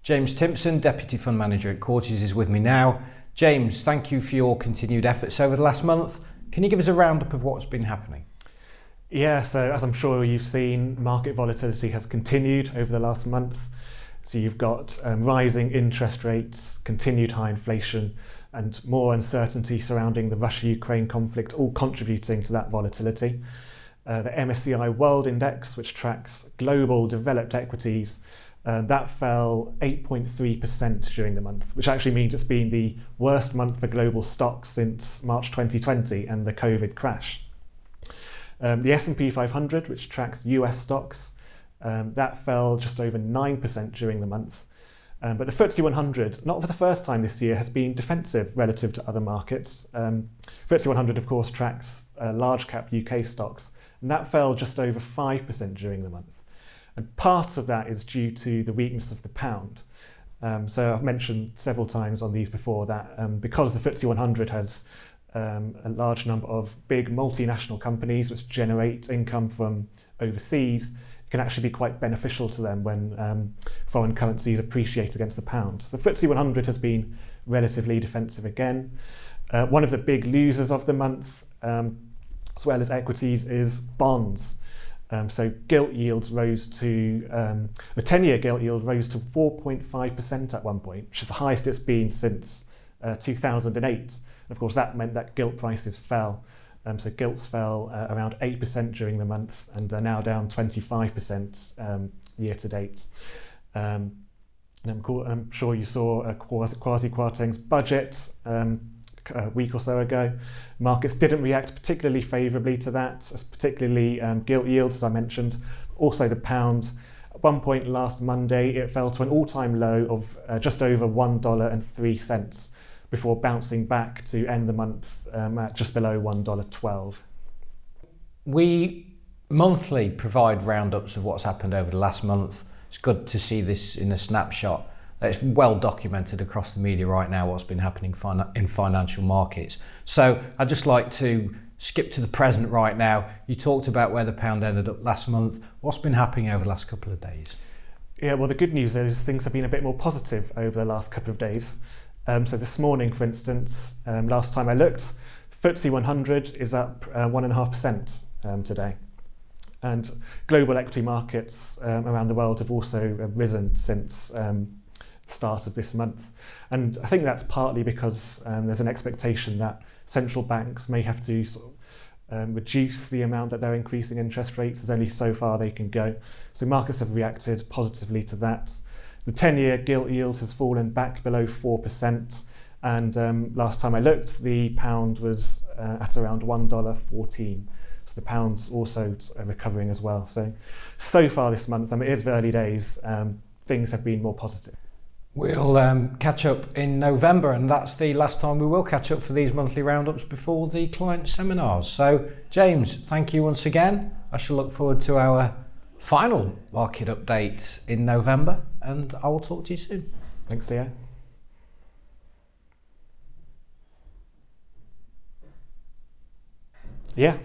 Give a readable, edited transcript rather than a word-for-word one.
James Timpson, Deputy Fund Manager at Courtiers, is with me now. James, thank you for your continued efforts over the last month. Can you give us a roundup of what's been happening? Yeah, so as I'm sure you've seen, market volatility has continued over the last month. So you've got rising interest rates, continued high inflation, and more uncertainty surrounding the Russia-Ukraine conflict, all contributing to that volatility. The MSCI World Index, which tracks global developed equities, that fell 8.3% during the month, which actually means it's been the worst month for global stocks since March 2020 and the COVID crash. The S&P 500, which tracks US stocks, that fell just over 9% during the month. But the FTSE 100, not for the first time this year, has been defensive relative to other markets. FTSE 100, of course, tracks large cap UK stocks, and that fell just over 5% during the month. And part of that is due to the weakness of the pound. So I've mentioned several times on these before that because the FTSE 100 has a large number of big multinational companies which generate income from overseas, it can actually be quite beneficial to them when foreign currencies appreciate against the pound. So the FTSE 100 has been relatively defensive again. One of the big losers of the month, as well as equities, is bonds. So gilt yields rose to, the 10-year gilt yield rose to 4.5% at one point, which is the highest it's been since 2008. And of course, that meant that gilt prices fell. So gilts fell around 8% during the month, and they're now down 25% year to date. And I'm sure you saw Kwasi Kwarteng's budget a week or so ago. Markets didn't react particularly favourably to that, particularly gilt yields, as I mentioned. Also the pound. At one point last Monday, it fell to an all-time low of just over $1.03 before bouncing back to end the month at just below $1.12. We monthly provide roundups of what's happened over the last month. It's good to see this in a snapshot. It's well documented across the media right now what's been happening in financial markets. So I'd just like to skip to the present right now. You talked about where the pound ended up last month. What's been happening over the last couple of days? Yeah, well, the good news is things have been a bit more positive over the last couple of days. So this morning, for instance, last time I looked, FTSE 100 is up 1.5% today. And global equity markets around the world have also risen since start of this month. And I think that's partly because there's an expectation that central banks may have to sort of reduce the amount that they're increasing interest rates. There's only so far they can go. So markets have reacted positively to that. The 10-year gilt yield has fallen back below 4%. And last time I looked, the pound was at around $1.14. So the pound's also recovering as well. So far this month, I mean, it is early days, things have been more positive. We'll catch up in November, and that's the last time we will catch up for these monthly roundups before the client seminars. So, James, thank you once again. I shall look forward to our final market update in November, and I will talk to you soon. Thanks, Theo. Yeah.